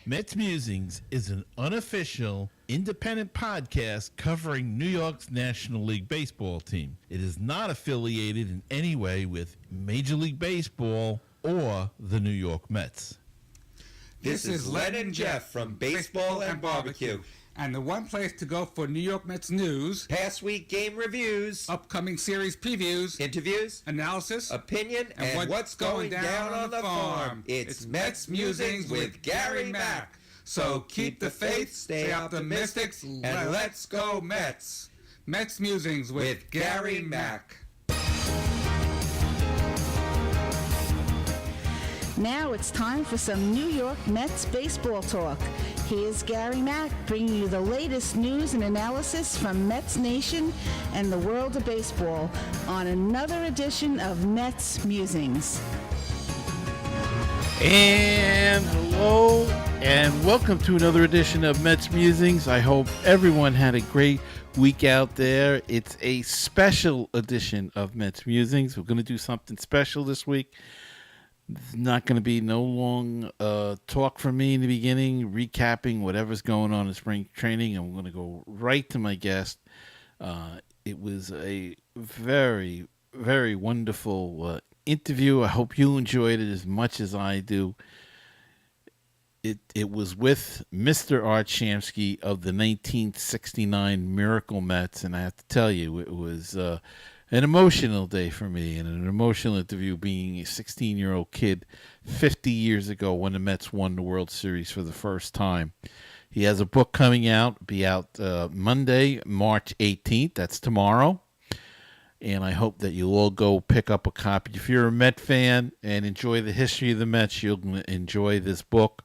MetsMusings is an unofficial, independent podcast covering New York's National League Baseball team. It is not affiliated in any way with Major League Baseball or the New York Mets. This is Len and Jeff from Baseball and Barbecue. And the one place to go for New York Mets news, Past week game reviews, upcoming series previews, interviews, analysis, opinion, and what's going down on the farm. It's Mets Musings with Gary Mack. So keep the faith, stay optimistic, and let's go Mets. Mets Musings with Gary Mack. Now it's time for some New York Mets baseball talk. Here's Gary Mack bringing you the latest news and analysis from Mets Nation and the world of baseball on another edition of Mets Musings. And hello, and welcome to another edition of Mets Musings. I hope everyone had a great week out there. It's a special edition of Mets Musings. We're going to do something special this week. It's not going to be no long talk from me in the beginning, recapping whatever's going on in spring training. I'm going to go right to my guest. It was a very, very wonderful interview. I hope you enjoyed it as much as I do. It was with Mr. Art Shamsky of the 1969 Miracle Mets, and I have to tell you, it was an emotional day for me and an emotional interview, being a 16-year-old kid 50 years ago when the Mets won the World Series for the first time. He has a book coming out, be out Monday, March 18th. That's tomorrow. And I hope that you'll all go pick up a copy. If you're a Met fan and enjoy the history of the Mets, you'll enjoy this book.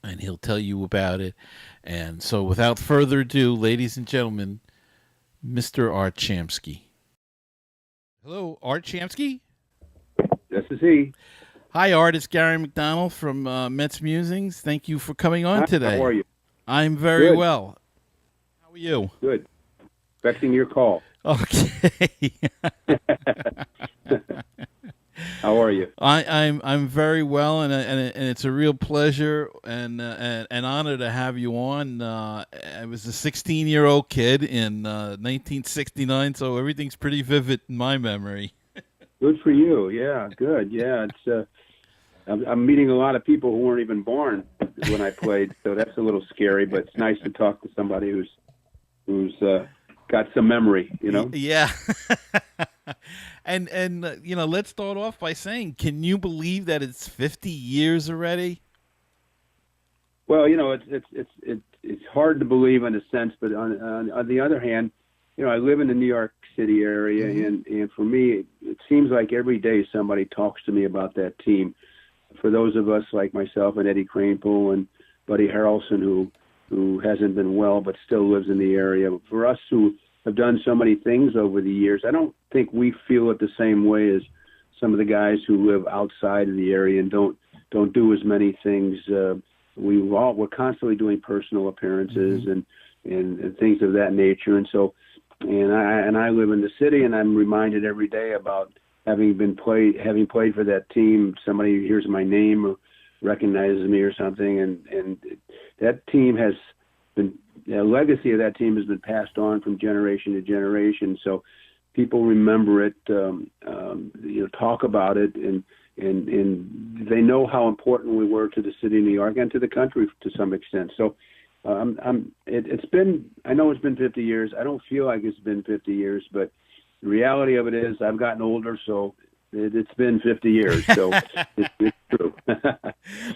And he'll tell you about it. And so without further ado, ladies and gentlemen, Mr. Art Shamsky. Hello, Art Shamsky? This is he. Hi, Art. It's Gary McDonald from Mets Musings. Thank you for coming on today. How are you? I'm very Good. well. How are you? Good. Expecting your call. Okay. How are you? I'm very well, and it's a real pleasure and an honor to have you on. I was a 16-year-old kid in 1969, so everything's pretty vivid in my memory. Good for you. Yeah, good. Yeah, it's. I'm meeting a lot of people who weren't even born when I played, so that's a little scary. But it's nice to talk to somebody who's got some memory. You know. Yeah. And let's start off by saying, can you believe that it's 50 years already? Well, it's hard to believe in a sense, but on the other hand, I live in the New York City area, mm-hmm. and for me, it seems like every day somebody talks to me about that team. For those of us like myself and Eddie Kranepool and Buddy Harrelson, who hasn't been well but still lives in the area, for us who have done so many things over the years, I don't think we feel it the same way as some of the guys who live outside of the area and don't do as many things. We're constantly doing personal appearances mm-hmm. and things of that nature, and so I live in the city, and I'm reminded every day about having played for that team. Somebody hears my name or recognizes me or something, and that team has been. The legacy of that team has been passed on from generation to generation. So people remember it, talk about it, and they know how important we were to the city of New York and to the country to some extent. So it's been. I know it's been 50 years. I don't feel like it's been 50 years, but the reality of it is I've gotten older, so it's been 50 years. So it's true.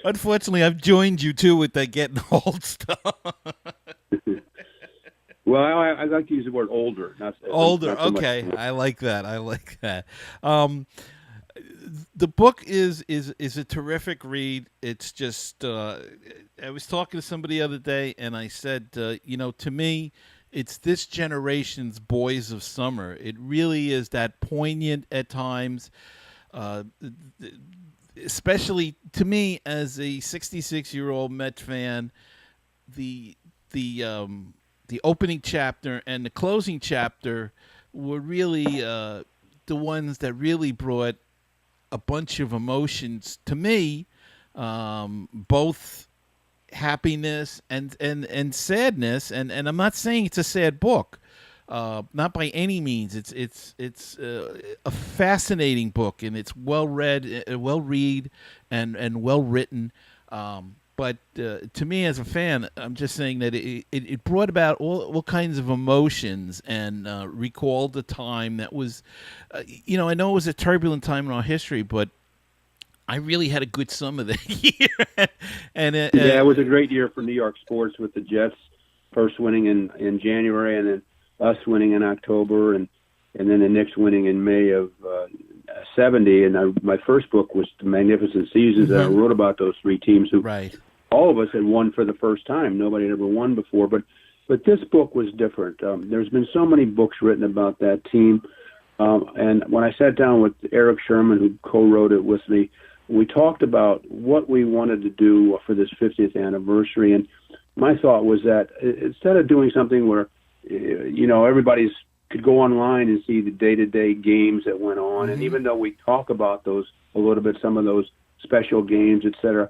Unfortunately, I've joined you too with that getting old stuff. Well, I like to use the word older. Older, not so okay. much. I like that. The book is a terrific read. It's just, I was talking to somebody the other day, and I said, to me, it's this generation's Boys of Summer. It really is that poignant at times, especially to me as a 66-year-old Met fan. The opening chapter and the closing chapter were really the ones that really brought a bunch of emotions to me, both happiness and sadness, and I'm not saying it's a sad book, not by any means. It's a fascinating book, and it's well read, and well written. But to me, as a fan, I'm just saying that it brought about all kinds of emotions, and recalled the time that was, I know it was a turbulent time in our history, but I really had a good summer that year. And yeah, it was a great year for New York sports, with the Jets first winning in January, and then us winning in October, and then the Knicks winning in May of '70. And my first book was The Magnificent Seasons, and I wrote about those three teams who all of us had won for the first time. Nobody had ever won before, but this book was different. There's been so many books written about that team, and when I sat down with Eric Sherman, who co-wrote it with me, we talked about what we wanted to do for this 50th anniversary. And my thought was that instead of doing something where, everybody's could go online and see the day-to-day games that went on, and even though we talk about those a little bit, some of those special games, et cetera,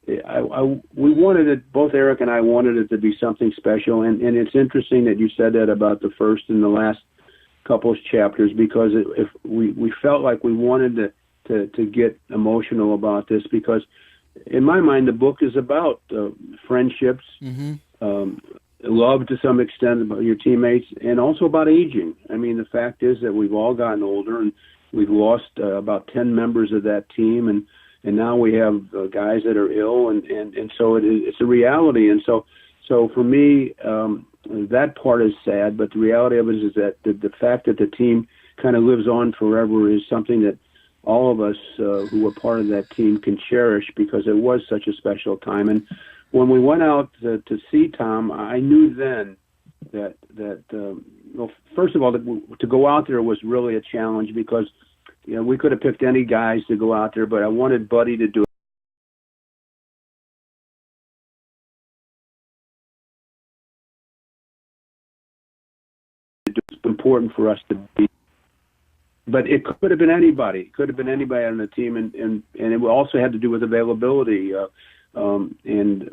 we wanted it, both Eric and I wanted it to be something special. And it's interesting that you said that about the first and the last couple of chapters, because if we felt like we wanted to get emotional about this, because in my mind the book is about friendships, love to some extent about your teammates, and also about aging. I mean, the fact is that we've all gotten older, and we've lost about 10 members of that team, and now we have guys that are ill, and so it's a reality. And so for me, that part is sad, but the reality of it is that the fact that the team kind of lives on forever is something that all of us who were part of that team can cherish, because it was such a special time. And when we went out to see Tom, I knew then that well, first of all, to go out there was really a challenge, because we could have picked any guys to go out there, but I wanted Buddy to do it. It's important for us to be. But it could have been anybody. It could have been anybody on the team, and it also had to do with availability. And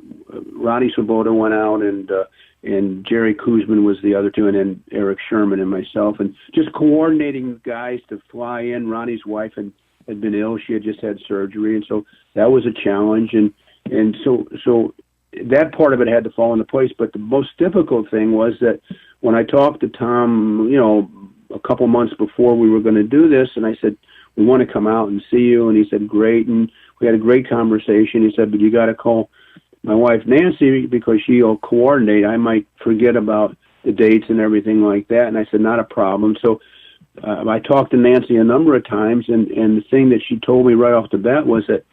Ronnie Swoboda went out, and Jerry Kuzman was the other two, and then Eric Sherman and myself, and just coordinating guys to fly in. Ronnie's wife had been ill; she had just had surgery, and so that was a challenge. And so that part of it had to fall into place. But the most difficult thing was that when I talked to Tom, a couple months before we were going to do this, and I said, we want to come out and see you. And he said, great. And we had a great conversation. He said, but you got to call my wife, Nancy, because she'll coordinate. I might forget about the dates and everything like that. And I said, not a problem. So I talked to Nancy a number of times, and the thing that she told me right off the bat was that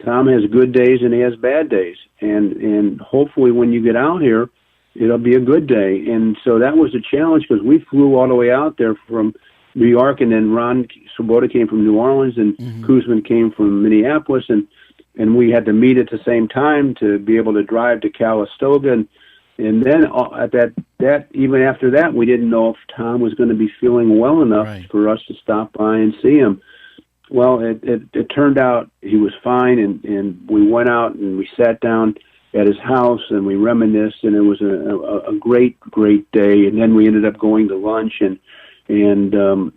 Tom has good days and he has bad days. And hopefully when you get out here, it'll be a good day. And so that was a challenge, because we flew all the way out there from New York, and then Ron Swoboda came from New Orleans, and Kuzman came from Minneapolis, and we had to meet at the same time to be able to drive to Calistoga. And then at that even after that, we didn't know if Tom was going to be feeling well enough for us to stop by and see him. Well, it turned out he was fine, and we went out and we sat down at his house, and we reminisced, and it was a great day. And then we ended up going to lunch and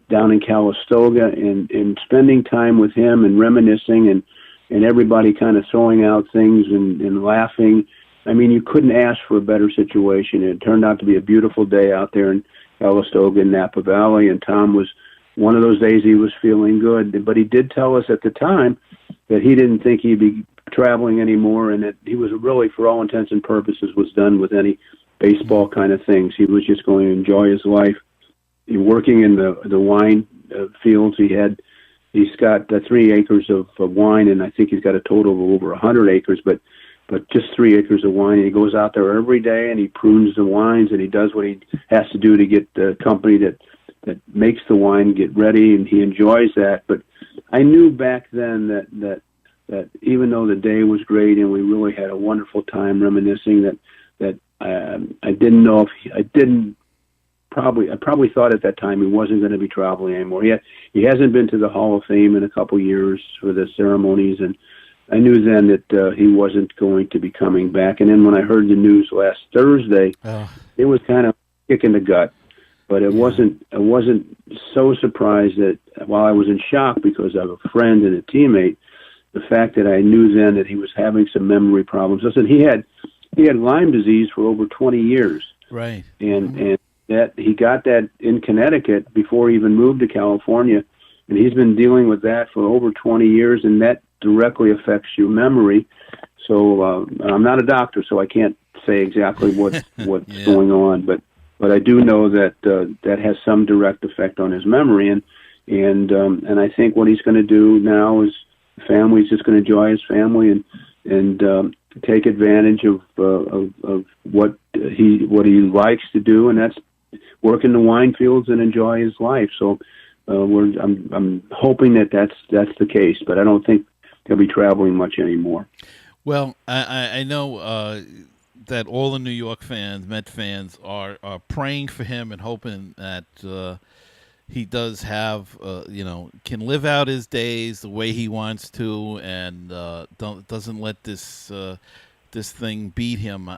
down in Calistoga, and spending time with him and reminiscing, and everybody kind of throwing out things and laughing. I mean, you couldn't ask for a better situation. It turned out to be a beautiful day out there in Calistoga and Napa Valley, and Tom was one of those days he was feeling good. But he did tell us at the time that he didn't think he'd be traveling anymore, and that he was really, for all intents and purposes, was done with any baseball kind of things. He was just going to enjoy his life. Working in the wine fields, he's got 3 acres of wine, and I think he's got a total of over 100 acres, but just 3 acres of wine. And he goes out there every day, and he prunes the wines, and he does what he has to do to get the company that makes the wine get ready, and he enjoys that. But I knew back then that even though the day was great and we really had a wonderful time reminiscing, that I didn't know if I probably thought at that time he wasn't going to be traveling anymore. He hasn't been to the Hall of Fame in a couple years for the ceremonies, I knew then that he wasn't going to be coming back. And then when I heard the news last Thursday, it was kind of a kick in the gut. But it wasn't. I wasn't so surprised that while I was in shock because of a friend and a teammate, the fact that I knew then that he was having some memory problems. Listen, he had Lyme disease for over 20 years. Right. And that he got that in Connecticut before he even moved to California, and he's been dealing with that for over 20 years, and that directly affects your memory. So I'm not a doctor, so I can't say exactly what's going on, but I do know that that has some direct effect on his memory, and I think what he's going to do now is the family's just going to enjoy his family and take advantage of what he likes to do, and that's work in the wine fields and enjoy his life. So I'm hoping that that's the case, but I don't think he'll be traveling much anymore. Well, I know that all the New York fans, Met fans, are praying for him and hoping that he does have, can live out his days the way he wants to, and doesn't let this thing beat him.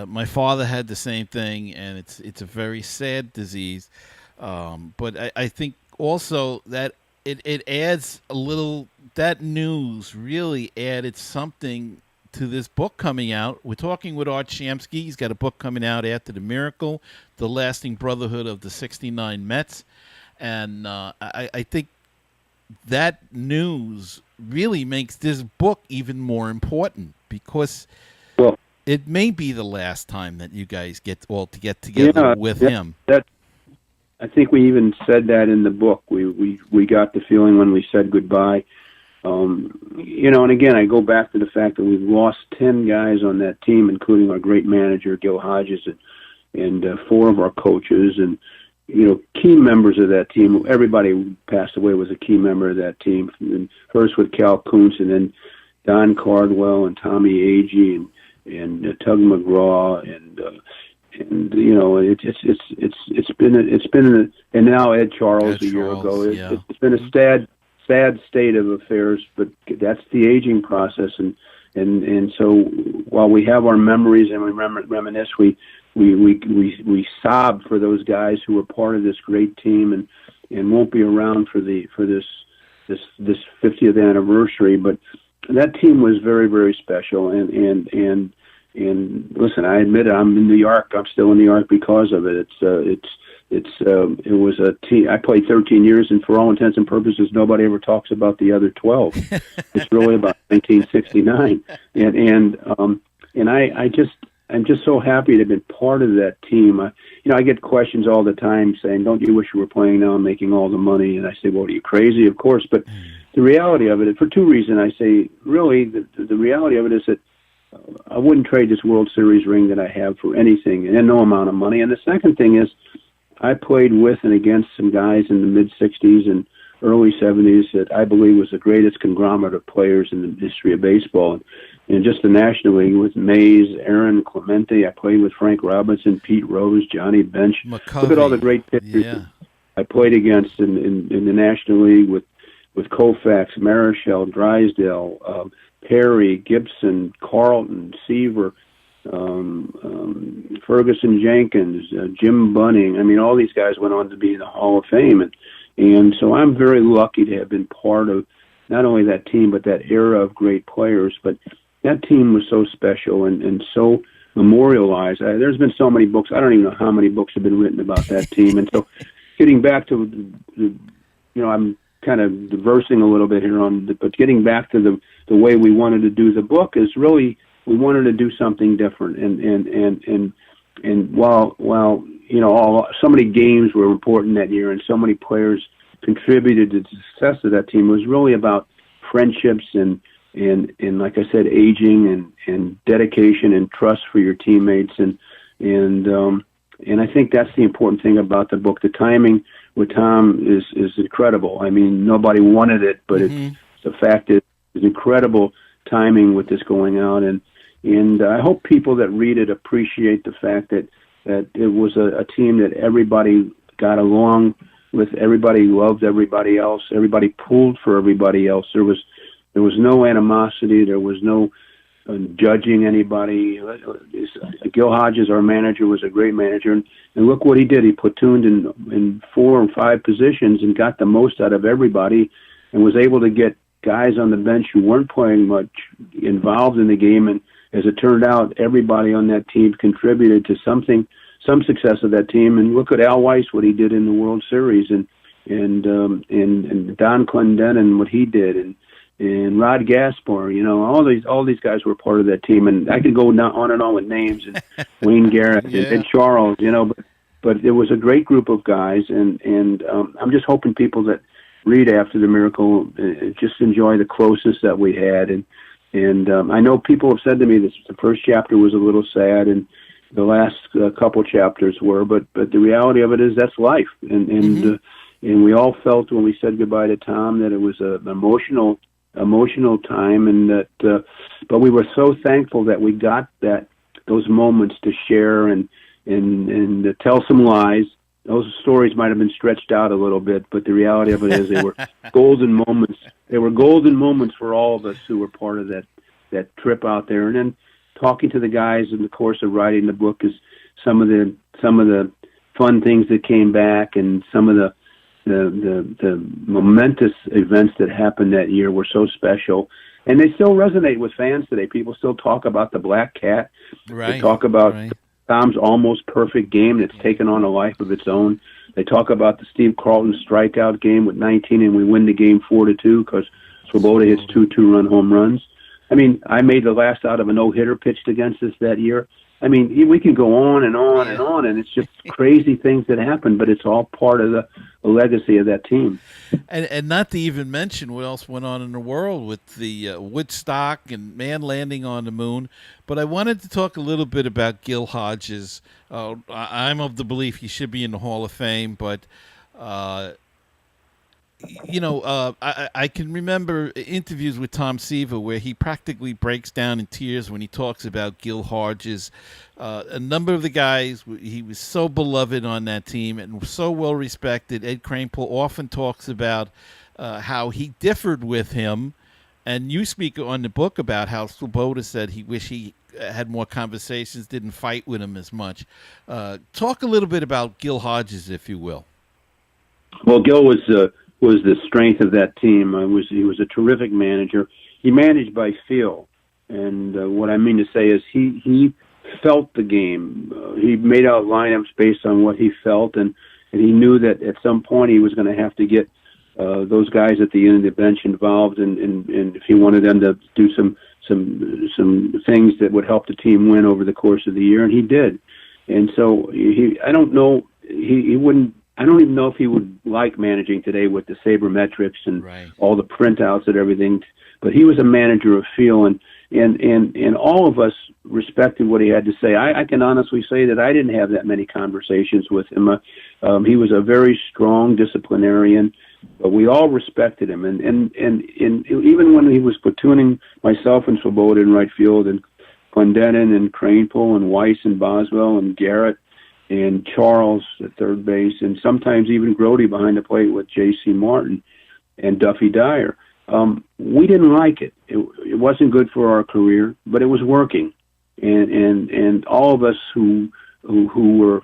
My father had the same thing, and it's a very sad disease. But I think also that it adds a little. That news really added something to this book coming out. We're talking with Art Shamsky. He's got a book coming out after the miracle, The Lasting Brotherhood of the '69 Mets. And I think that news really makes this book even more important because it may be the last time that you guys get together with him. I think we even said that in the book. We got the feeling when we said goodbye. And again, I go back to the fact that we've lost 10 guys on that team, including our great manager, Gil Hodges, and 4 of our coaches, and, key members of that team. Everybody who passed away was a key member of that team. And first with Cal Kuntz, and then Don Cardwell and Tommy Agee and Tug McGraw, it's been and now Ed Charles a year ago. It's been a sad state of affairs, but that's the aging process, and so while we have our memories and we reminisce, we sob for those guys who were part of this great team and won't be around for this 50th anniversary. But that team was very, very special, and listen, I admit it, I'm in New York. I'm still in New York because of it. It was a team. I played 13 years, and for all intents and purposes, nobody ever talks about the other 12. It's really about 1969, and I'm just so happy to have been part of that team. I get questions all the time saying, "Don't you wish you were playing now and making all the money?" And I say, "Well, are you crazy?" Of course, but the reality of it, for 2 reasons, I say, really, the reality of it is that I wouldn't trade this World Series ring that I have for anything, and no amount of money. And the second thing is, I played with and against some guys in the mid-'60s and early '70s that I believe was the greatest conglomerate of players in the history of baseball. And just the National League with Mays, Aaron Clemente. I played with Frank Robinson, Pete Rose, Johnny Bench. McCovey. Look at all the great pitchers I played against in the National League with Koufax, Marichal, Drysdale, Perry, Gibson, Carlton, Seaver, Ferguson Jenkins, Jim Bunning. I mean, all these guys went on to be in the Hall of Fame. And so I'm very lucky to have been part of not only that team, but that era of great players. But that team was so special and so memorialized. There's been so many books. I don't even know how many books have been written about that team. And so getting back to I'm kind of diversing a little bit here but getting back to the way we wanted to do the book is really, we wanted to do something different. And while so many games were important that year and so many players contributed to the success of that team, it was really about friendships and like I said, aging and dedication and trust for your teammates. And I think that's the important thing about the book. The timing with Tom is incredible. I mean, nobody wanted it, but it's the fact that it's incredible timing with this going out. And I hope people that read it appreciate the fact that it was a team that everybody got along with, everybody loved everybody else, everybody pulled for everybody else. There There was no animosity. There was no judging anybody. Gil Hodges, our manager, was a great manager, and look what he did. He platooned in 4 or 5 positions and got the most out of everybody, and was able to get guys on the bench who weren't playing much involved in the game. And as it turned out, everybody on that team contributed to some success of that team. And look at Al Weiss, what he did in the World Series, and Don Clendenin, what he did, and Rod Gaspar. All these guys were part of that team, and I could go on and on with names, and Wayne Garrett and Charles. But it was a great group of guys, and I'm just hoping people that read After the Miracle just enjoy the closeness that we had, and I know people have said to me that the first chapter was a little sad, and the last couple chapters were, but the reality of it is that's life, and we all felt when we said goodbye to Tom that it was an emotional time, and that but we were so thankful that we got those moments to share and to tell some lies. Those stories might have been stretched out a little bit, but the reality of it is they were golden moments. They were golden moments for all of us who were part of that trip out there. And then talking to the guys in the course of writing the book is some of the fun things that came back, and some of the momentous events that happened that year were so special. And they still resonate with fans today. People still talk about the Black Cat. Right. They talk about Tom's almost perfect game that's taken on a life of its own. They talk about the Steve Carlton strikeout game with 19, and we win the game 4-2 because Swoboda hits 2 2-run home runs. I mean, I made the last out of a no-hitter pitched against us that year. I mean, we can go on and on and on, and it's just crazy things that happen, but it's all part of the legacy of that team. And not to even mention what else went on in the world with the Woodstock and man landing on the moon. But I wanted to talk a little bit about Gil Hodges. I'm of the belief he should be in the Hall of Fame, but I can remember interviews with Tom Seaver where he practically breaks down in tears when he talks about Gil Hodges. A number of the guys, he was so beloved on that team and so well respected. Ed Kranepool often talks about how he differed with him, and you speak on the book about how Swoboda said he wished he had more conversations, didn't fight with him as much. Talk a little bit about Gil Hodges, if you will. Well, Gil was the strength of that team. He was a terrific manager. He managed by feel, and what I mean to say is he felt the game. He made out lineups based on what he felt, and he knew that at some point he was going to have to get those guys at the end of the bench involved, and if he wanted them to do some things that would help the team win over the course of the year, and he did. And so I don't even know if he would like managing today with the sabermetrics and all the printouts and everything, but he was a manager of feel, and all of us respected what he had to say. I can honestly say that I didn't have that many conversations with him. He was a very strong disciplinarian, but we all respected him, and even when he was platooning myself and Swoboda in right field, and Clendenin and Kranepool and Weiss and Boswell and Garrett and Charles at third base, and sometimes even Grody behind the plate with J.C. Martin and Duffy Dyer. We didn't like it. It wasn't good for our career, but it was working. And all of us who were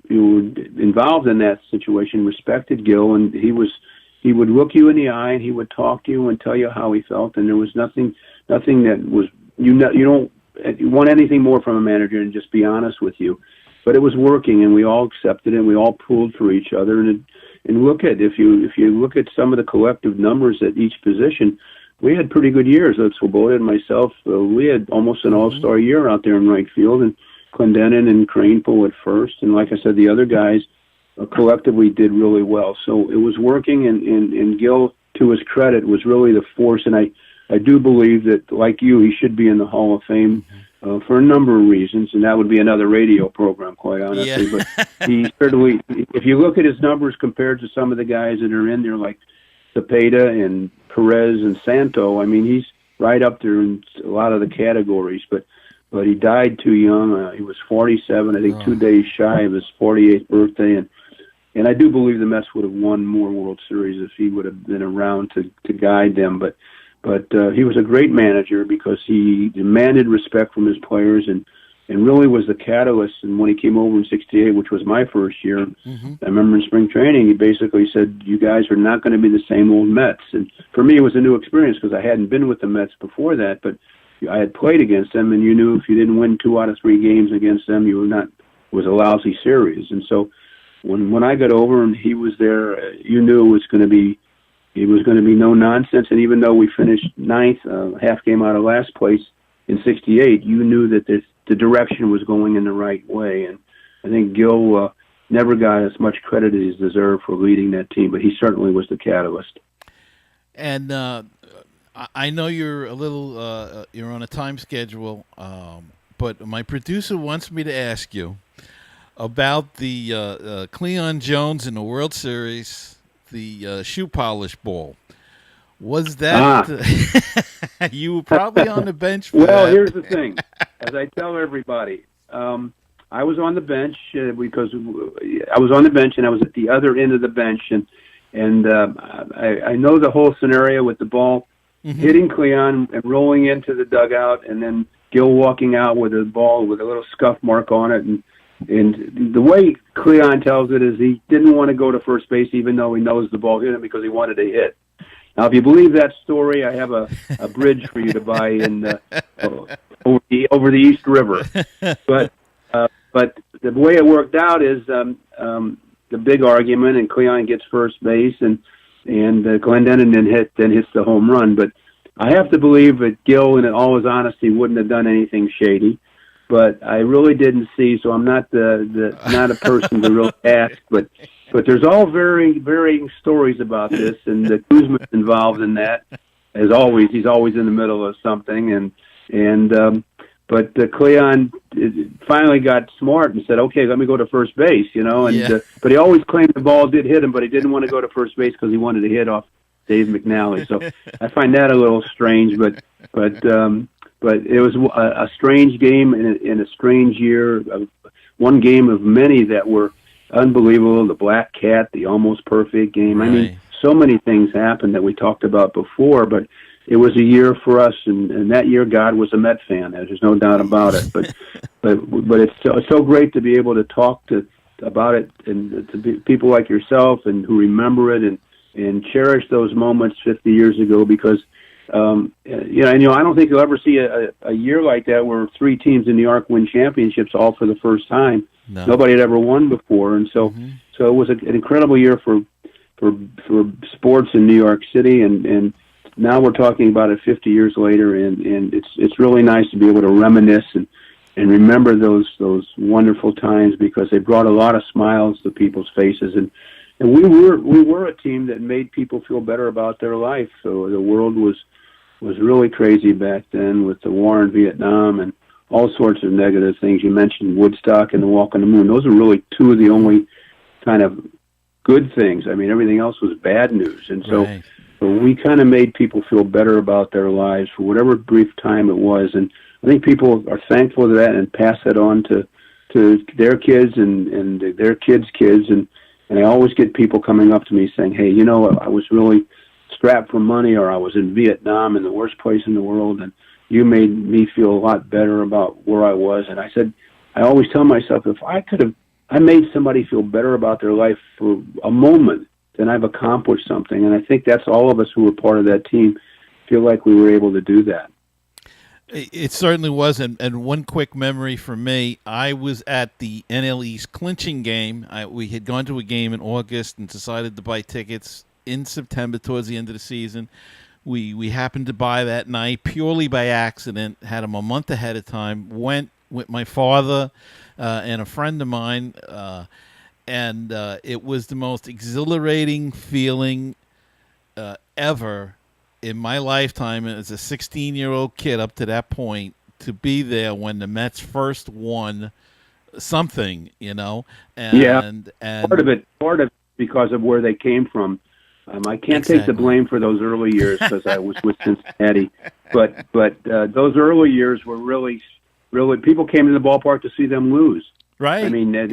involved in that situation respected Gil, and he would look you in the eye, and he would talk to you and tell you how he felt, and there was nothing that was you don't want anything more from a manager than just be honest with you. But it was working, and we all accepted it, and we all pulled for each other. And look at if you look at some of the collective numbers at each position, we had pretty good years. Swoboda and myself, we had almost an all-star year out there in right field, and Clendenin and Kranepool at first, and like I said, the other guys collectively did really well. So it was working, and Gil, to his credit, was really the force. And I do believe that, like you, he should be in the Hall of Fame. For a number of reasons, and that would be another radio program, quite honestly. Yeah. But he certainly, if you look at his numbers compared to some of the guys that are in there, like Cepeda and Perez and Santo, I mean, he's right up there in a lot of the categories. But he died too young. He was 47, I think, 2 days shy of his 48th birthday, and I do believe the Mets would have won more World Series if he would have been around to guide them. But But he was a great manager because he demanded respect from his players and really was the catalyst. And when he came over in '68, which was my first year, I remember in spring training, he basically said, "You guys are not going to be the same old Mets." And for me, it was a new experience because I hadn't been with the Mets before that, but I had played against them, and you knew if you didn't win 2 out of 3 games against them, you were not. It was a lousy series. And so when I got over and he was there, you knew it was going to be no nonsense. And even though we finished 9th, half game out of last place in '68, you knew that the direction was going in the right way. And I think Gil never got as much credit as he deserved for leading that team, but he certainly was the catalyst. And I know you're a little you're on a time schedule, but my producer wants me to ask you about the Cleon Jones in the World Series, the shoe polish ball. Was that you were probably on the bench for Well, that. here's the thing. As I tell everybody, I was on the bench because I was on the bench and I was at the other end of the bench, and I know the whole scenario with the ball hitting Cleon and rolling into the dugout, and then Gil walking out with a ball with a little scuff mark on it, and the way Cleon tells it is he didn't want to go to first base even though he knows the ball hit him because he wanted to hit. Now, if you believe that story, I have a bridge for you to buy in over the East River. But the way it worked out is the big argument, and Cleon gets first base, and Glendenon then hits the home run. But I have to believe that Gil, in all his honesty, wouldn't have done anything shady. But I really didn't see, so I'm not not a person to really ask. But there's all very varying stories about this, and Kuzma's involved in that. As always, he's always in the middle of something, but Cleon finally got smart and said, "Okay, let me go to first base," but he always claimed the ball did hit him, but he didn't want to go to first base because he wanted to hit off Dave McNally. So I find that a little strange, but it was a strange game in a strange year. One game of many that were unbelievable. The Black Cat, the almost perfect game. Right. I mean, so many things happened that we talked about before, but it was a year for us, and that year God was a Met fan. There's no doubt about it. But it's so great to be able to talk about it and to people like yourself and who remember it and cherish those moments 50 years ago because I don't think you'll ever see a year like that where 3 teams in New York win championships all for the first time. No. Nobody had ever won before, and so it was an incredible year for sports in New York City, and now we're talking about it 50 years later, and it's really nice to be able to reminisce and remember those wonderful times because they brought a lot of smiles to people's faces, and we were a team that made people feel better about their life. So the world was really crazy back then with the war in Vietnam and all sorts of negative things. You mentioned Woodstock and the Walk on the Moon. Those are really 2 of the only kind of good things. I mean, everything else was bad news, and so we kind of made people feel better about their lives for whatever brief time it was. And I think people are thankful to that and pass that on to their kids and their kids' kids. And I always get people coming up to me saying, "Hey, I was really strapped for money, or I was in Vietnam in the worst place in the world, and you made me feel a lot better about where I was." And I said, I always tell myself, if I made somebody feel better about their life for a moment, then I've accomplished something. And I think that's all of us who were part of that team feel like we were able to do that. It certainly was. And one quick memory for me, I was at the NL East clinching game. We had gone to a game in August and decided to buy tickets in September towards the end of the season. We happened to buy that night purely by accident, had them a month ahead of time, went with my father and a friend of mine, and it was the most exhilarating feeling ever in my lifetime as a 16-year-old kid up to that point to be there when the Mets first won something, And part of it because of where they came from. I can't take the blame for those early years because I was with Cincinnati, but those early years were really people came to the ballpark to see them lose. Right. I mean, they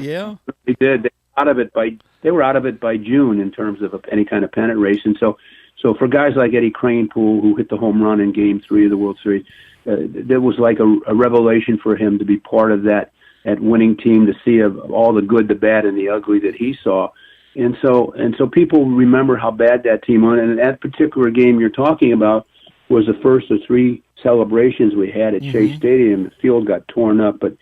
did. They were out of it by June in terms of any kind of pennant race, and so So for guys like Eddie Kranepool, who hit the home run in Game 3 of the World Series, that was like a revelation for him to be part of that winning team, to see all the good, the bad, and the ugly that he saw. And so people remember how bad that team went. And that particular game you're talking about was the first of 3 celebrations we had at Shea Stadium. The field got torn up, but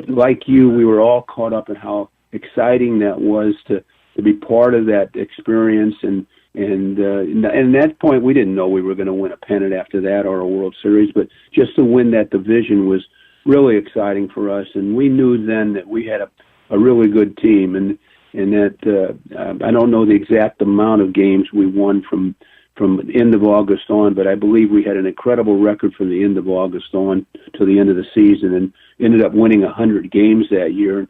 like you, we were all caught up in how exciting that was to be part of that experience. And at that point, we didn't know we were going to win a pennant after that or a World Series, but just to win that division was really exciting for us. And we knew then that we had a really good team, and that I don't know the exact amount of games we won from the end of August on, but I believe we had an incredible record from the end of August on to the end of the season, and ended up winning 100 games that year.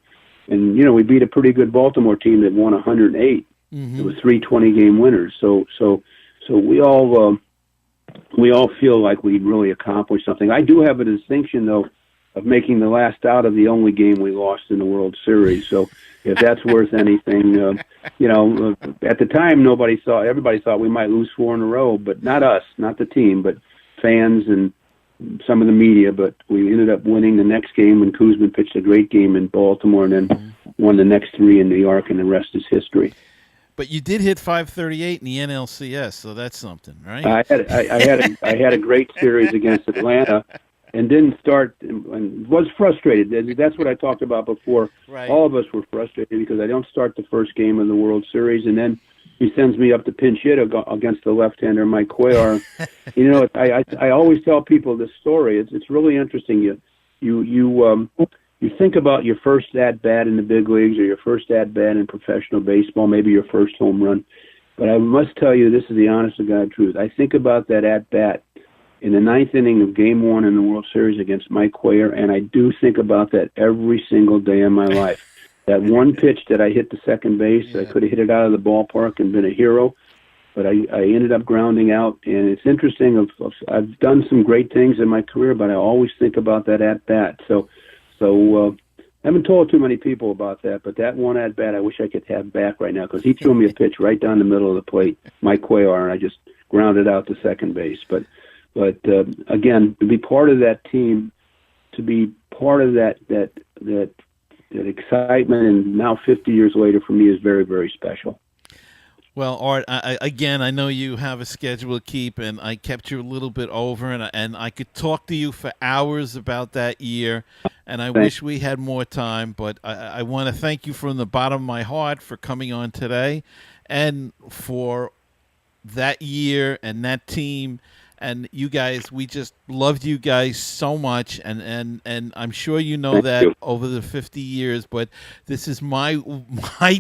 And we beat a pretty good Baltimore team that won 108. It was 3 20-game winners. So we all feel like we really accomplished something. I do have a distinction though of making the last out of the only game we lost in the World Series. So if that's worth anything, at the time everybody thought we might lose 4 in a row, but not us, not the team, but fans and some of the media. But we ended up winning the next game when Koosman pitched a great game in Baltimore, and then won the next 3 in New York, and the rest is history. But you did hit 538 in the NLCS, so that's something, right? I had a great series against Atlanta, and didn't start, and was frustrated. That's what I talked about before. Right. All of us were frustrated because I don't start the first game of the World Series, and then he sends me up to pinch hit against the left-hander Mike Cuellar. I always tell people this story. It's really interesting. You think about your first at-bat in the big leagues, or your first at-bat in professional baseball, maybe your first home run. But I must tell you, this is the honest-to-God truth. I think about that at-bat in the 9th inning of Game 1 in the World Series against Mike Cuellar, and I do think about that every single day of my life. That one pitch that I hit to second base, I could have hit it out of the ballpark and been a hero, but I ended up grounding out. And it's interesting. I've done some great things in my career, but I always think about that at-bat. So I haven't told too many people about that, but that one at-bat I wish I could have back right now, because he threw me a pitch right down the middle of the plate, Mike Cuellar, and I just grounded out to second base. But again, to be part of that team, to be part of that excitement, and now 50 years later for me, is very, very special. Well, Art, I know you have a schedule to keep, and I kept you a little bit over, and I could talk to you for hours about that year, and I wish we had more time, but I want to thank you from the bottom of my heart for coming on today, and for that year and that team. And you guys, we just loved you guys so much, and I'm sure you know that over the 50 years, but this is my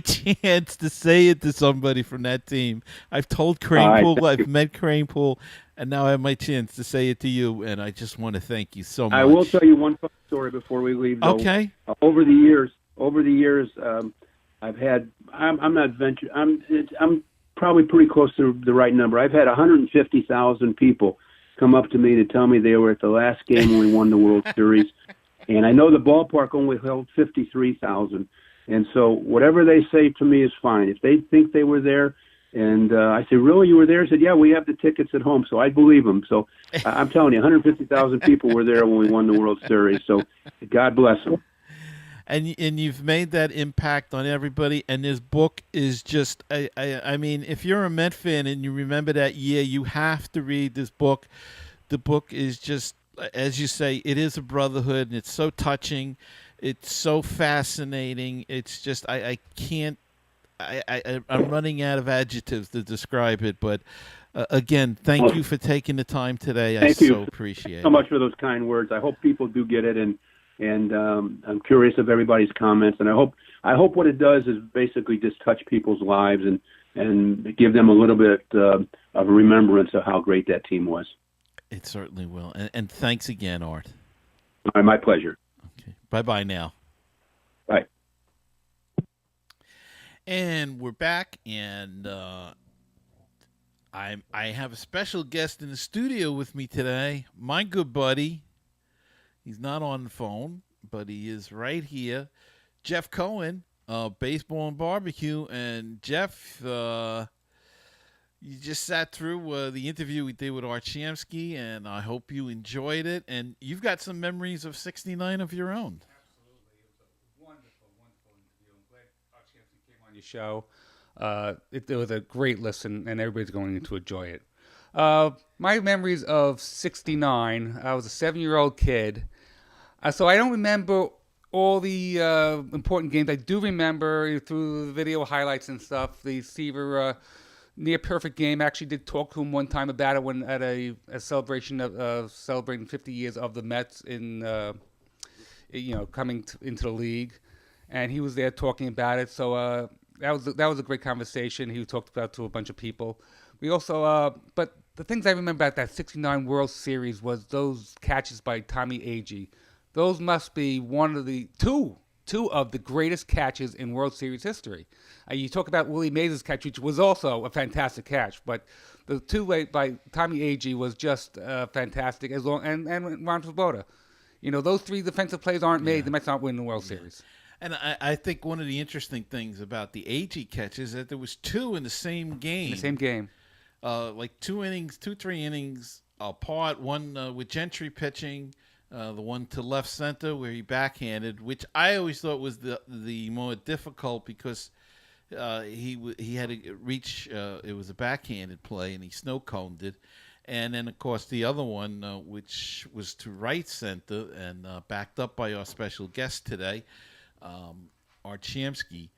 chance to say it to somebody from that team. I've told Kranepool, I've met Kranepool, and now I have my chance to say it to you, and I just want to thank you so much. I will tell you one fun story before we leave, though. Okay. Over the years, I've had, I'm probably pretty close to the right number. I've had 150,000 people come up to me to tell me they were at the last game when we won the World Series. And I know the ballpark only held 53,000. And so whatever they say to me is fine. If they think they were there, and I say, really, you were there? I said, yeah, we have the tickets at home. So I believe them. So I'm telling you, 150,000 people were there when we won the World Series. So God bless them. And you've made that impact on everybody. And this book is just, I mean, if you're a Met fan and you remember that year, you have to read this book. The book is just, as you say, it is a brotherhood, and it's so touching. It's so fascinating. It's just, I'm running out of adjectives to describe it. But again, thank you for taking the time today. Thank you so appreciate so much for those kind words. I hope people do get it, and I'm curious of everybody's comments, and I hope what it does is basically just touch people's lives and give them a little bit of a remembrance of how great that team was. It certainly will. And thanks again, Art. All right, my pleasure. Okay. Bye-bye now. Bye. And we're back, and I have a special guest in the studio with me today, my good buddy. He's not on the phone, but he is right here. Jeff Cohen, Baseball and BBQ. And Jeff, You just sat through the interview we did with Art Shamsky, and I hope you enjoyed it. And you've got some memories of '69 of your own. Absolutely. It was a wonderful, wonderful interview. I'm glad Art Shamsky came on your show. It was a great listen, and everybody's going to enjoy it. My memories of '69, I was a 7-year-old kid. So I don't remember all the important games. I do remember through the video highlights and stuff, the Seaver near perfect game. I actually did talk to him one time about it when at a celebration of celebrating 50 years of the Mets in coming into the league, and he was there talking about it. So that was a great conversation. He talked about it to a bunch of people. We also but the things I remember about that '69 World Series was those catches by Tommy Agee. Those must be one of the two of the greatest catches in World Series history. You talk about Willie Mays' catch, which was also a fantastic catch, but the two by Tommy Agee was just fantastic. And Ron Swoboda. Those three defensive plays aren't made. The Mets aren't winning the World Series. And I think one of the interesting things about the Agee catch is that there was two in the same game. In the same game. Like 3 innings apart. One with Gentry pitching. The one to left center where he backhanded, which I always thought was the more difficult because he had to reach. It was a backhanded play, and he snow coned it. And then, of course, the other one, which was to right center and backed up by our special guest today, Art Shamsky.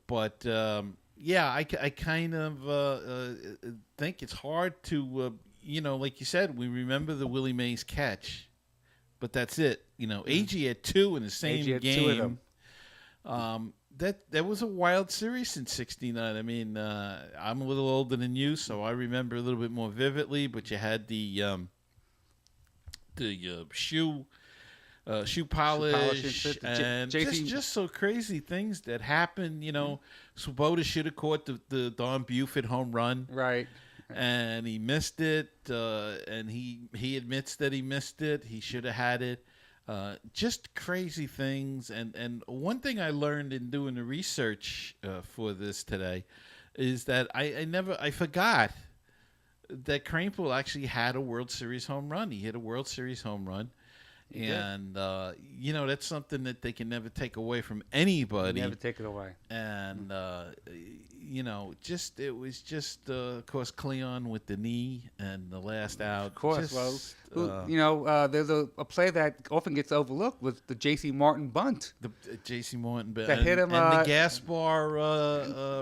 But I kind of think it's hard to, like you said, we remember the Willie Mays catch. But that's it. Agee had two in the same Agee had game. two of them. That was a wild series in '69. I mean, I'm a little older than you, so I remember a little bit more vividly. But you had the shoe polish and just so crazy things that happened. Swoboda should have caught the Don Buford home run. Right. And he missed it, and he admits that he missed it. He should have had it. Just crazy things. And one thing I learned in doing the research for this today is that I forgot that Kranepool actually had a World Series home run. He hit a World Series home run. And, that's something that they can never take away from anybody. Never take it away. And, it was just, of course, Cleon with the knee and the last out. Of course. Just, there's a play that often gets overlooked was the J.C. Martin bunt. The J.C. Martin bunt. That hit him. And the Gaspar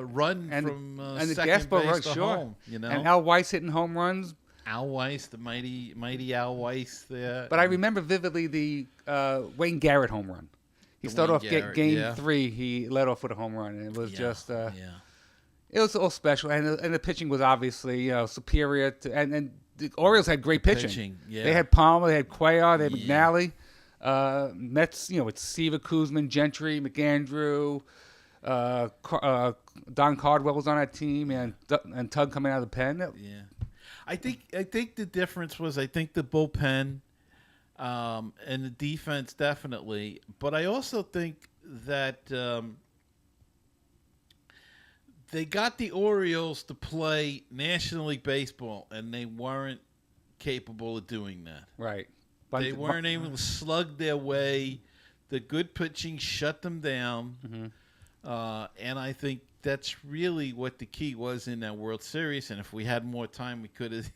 run from and the second Gaspar base run, to sure. home. And Al Weiss hitting home runs. Al Weiss, the mighty Al Weiss there. But I remember vividly the Wayne Garrett home run. He started off game 3. He led off with a home run, and it was just it was all special. And the pitching was obviously superior. And the Orioles had great pitching. They had Palmer, they had Cuellar, they had McNally. Mets, it's Seaver, Kuzman, Gentry, McAndrew. Don Cardwell was on that team, and Tug coming out of the pen. Yeah. I think the difference was the bullpen and the defense definitely, but I also think that they got the Orioles to play National League Baseball, and they weren't capable of doing that. Right. They weren't able to slug their way. The good pitching shut them down, and I think that's really what the key was in that World Series. And if we had more time, we could have,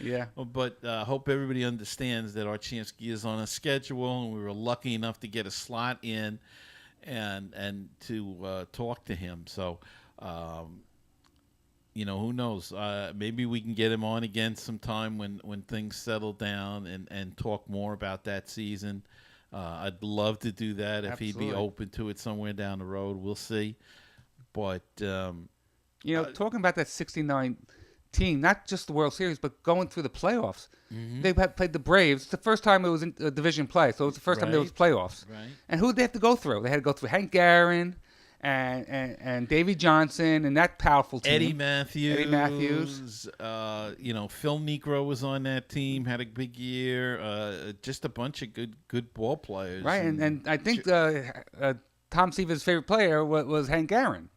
Yeah. But I hope everybody understands that Art Shamsky is on a schedule, and we were lucky enough to get a slot in and to talk to him. So, who knows? Maybe we can get him on again sometime when things settle down and talk more about that season. I'd love to do that if he'd be open to it somewhere down the road. We'll see. But, talking about that '69 team, not just the World Series, but going through the playoffs. They had played the Braves. It's the first time it was in a division play, so it was the first time there was playoffs. Right. And who did they have to go through? They had to go through Hank Aaron and Davey Johnson and that powerful team. Eddie Matthews. Phil Negro was on that team, had a big year. Just a bunch of good ball players. Right, and I think Tom Seaver's favorite player was Hank Aaron.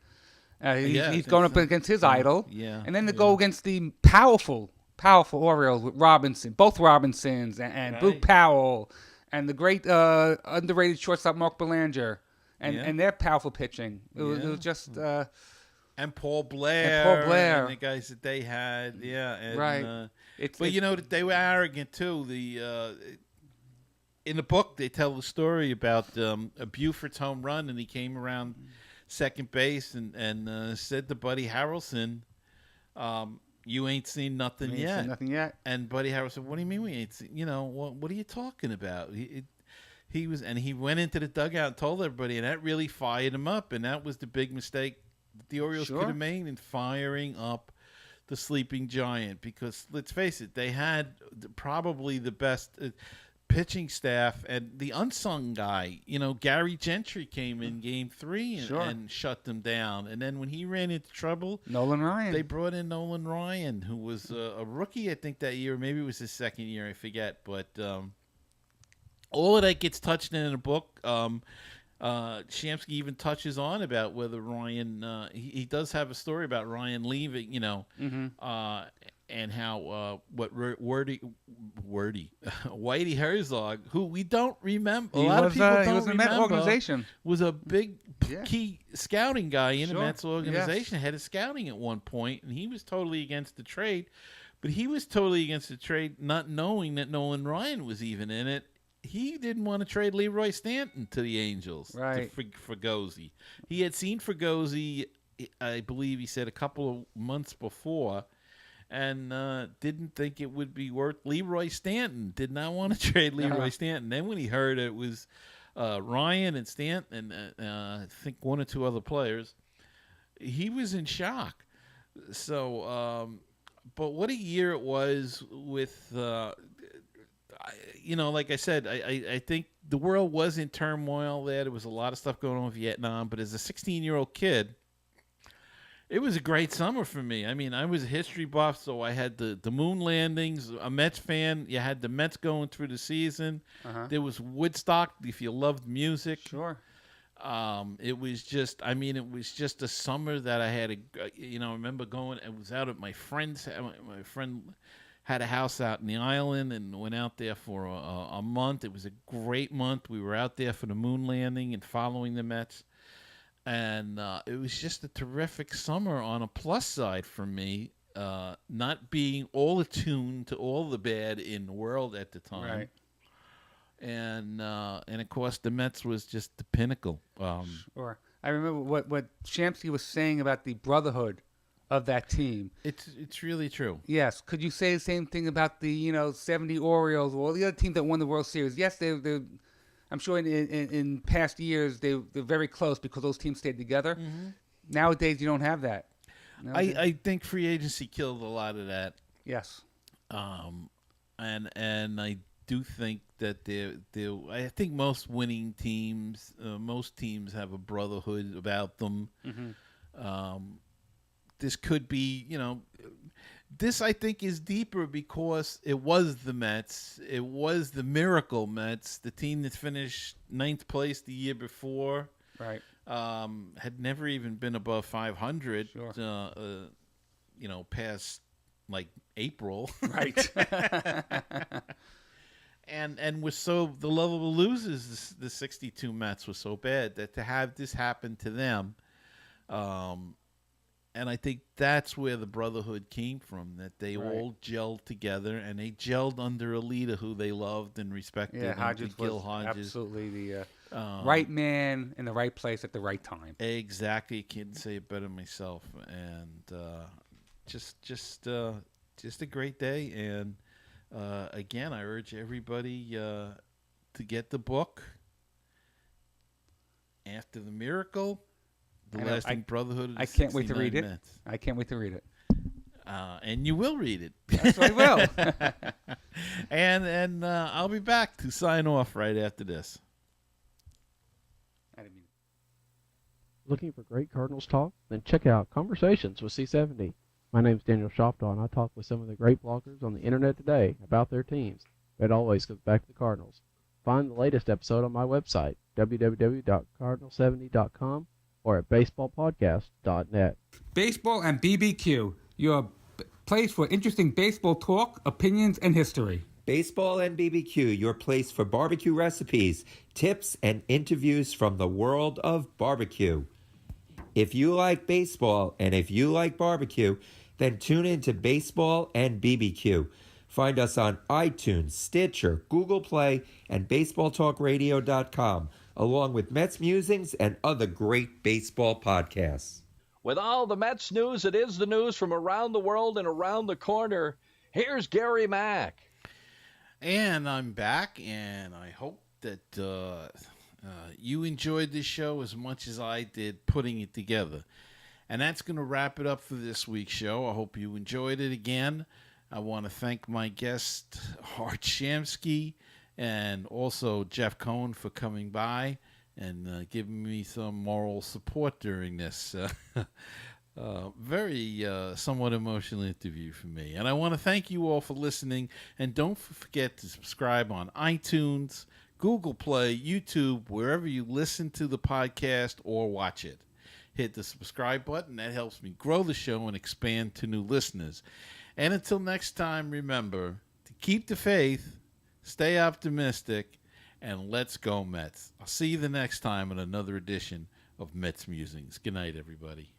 He's going up against his idol. Yeah. And then to go against the powerful Orioles with Robinson, both Robinsons, and Right. Boog Powell, and the great underrated shortstop Mark Belanger, and their powerful pitching. It was just... and Paul Blair. And the guys that they had. Yeah. And, right. But you know, they were arrogant, too. In the book, they tell the story about a Buford's home run, and he came around second base and said to Buddy Harrelson, you ain't seen nothing yet. And Buddy Harrelson, what do you mean we ain't seen? You know, what are you talking about? He went into the dugout and told everybody, and that really fired him up. And that was the big mistake the Orioles could have made in firing up the sleeping giant, because let's face it, they had probably the best pitching staff, and the unsung guy, you know, Gary Gentry came in Game 3 and shut them down. And then when he ran into trouble, Nolan Ryan. They brought in Nolan Ryan, who was a rookie, I think, that year. Maybe it was his second year, I forget. But all of that gets touched in the book. Shamsky even touches on about whether Ryan, he does have a story about Ryan leaving, you know, and how Whitey Herzog, who we don't remember, a lot of people don't remember, organization. Was a big key scouting guy in the Mets organization, head of scouting at one point, and he was totally against the trade. But he was totally against the trade, not knowing that Nolan Ryan was even in it. He didn't want to trade Leroy Stanton to the Angels, right? To Fregosi. He had seen Fregosi, I believe he said, a couple of months before, and didn't think it would be worth. Leroy Stanton did not want to trade Leroy Stanton. Then when he heard it was Ryan and Stanton, and I think one or two other players, he was in shock. So, but what a year it was with. You know, like I said, I think the world was in turmoil there. There was a lot of stuff going on with Vietnam. But as a 16-year-old kid, it was a great summer for me. I mean, I was a history buff, so I had the moon landings. A Mets fan, you had the Mets going through the season. There was Woodstock, if you loved music. Sure. It was just, I mean, it was just a summer that I had, I remember going, I was out at my friend's, my friend had a house out in the island and went out there for a month. It was a great month. We were out there for the moon landing and following the Mets. And it was just a terrific summer on a plus side for me, not being all attuned to all the bad in the world at the time. Right. And of course, the Mets was just the pinnacle. Sure. I remember what Shamsky was saying about the brotherhood of that team. It's really true. Yes. Could you say the same thing about the 70 Orioles or all the other teams that won the World Series? Yes, they I'm sure in past years they're very close because those teams stayed together. Mm-hmm. Nowadays you don't have that. I think free agency killed a lot of that. Yes. And I do think that I think most winning teams, most teams have a brotherhood about them. Mm-hmm. This could be, this I think is deeper because it was the Mets. It was the Miracle Mets, the team that finished 9th place the year before. Right. Had never even been above 500, sure. Past like April. Right. And was so, the level of losers, the 62 Mets was so bad that to have this happen to them, and I think that's where the brotherhood came from, that they all gelled together, and they gelled under a leader who they loved and respected. Yeah, Hodges was Hodges. Absolutely the right man in the right place at the right time. Exactly. Can't say it better myself. And just a great day. And again, I urge everybody to get the book, After the Miracle. The Lasting Brotherhood of the I can't wait to read it. Mets. I can't wait to read it. And you will read it. Yes, I will. and I'll be back to sign off right after this. I didn't mean... Looking for great Cardinals talk? Then check out Conversations with C70. My name's Daniel Shoptaw, and I talk with some of the great bloggers on the internet today about their teams. It always comes back to the Cardinals. Find the latest episode on my website, www.cardinal70.com, or at baseballpodcast.net. Baseball and BBQ, your place for interesting baseball talk, opinions, and history. Baseball and BBQ, your place for barbecue recipes, tips, and interviews from the world of barbecue. If you like baseball and if you like barbecue, then tune in to Baseball and BBQ. Find us on iTunes, Stitcher, Google Play, and BaseballTalkRadio.com, along with Mets Musings and other great baseball podcasts. With all the Mets news, it is the news from around the world and around the corner. Here's Gary Mack. And I'm back, and I hope that you enjoyed this show as much as I did putting it together. And that's going to wrap it up for this week's show. I hope you enjoyed it again. I want to thank my guest, Art Shamsky, and also Jeff Cohen for coming by and giving me some moral support during this very somewhat emotional interview for me. And I want to thank you all for listening. And don't forget to subscribe on iTunes, Google Play, YouTube, wherever you listen to the podcast or watch it. Hit the subscribe button. That helps me grow the show and expand to new listeners. And until next time, remember to keep the faith, stay optimistic, and let's go Mets. I'll see you the next time in another edition of Mets Musings. Good night, everybody.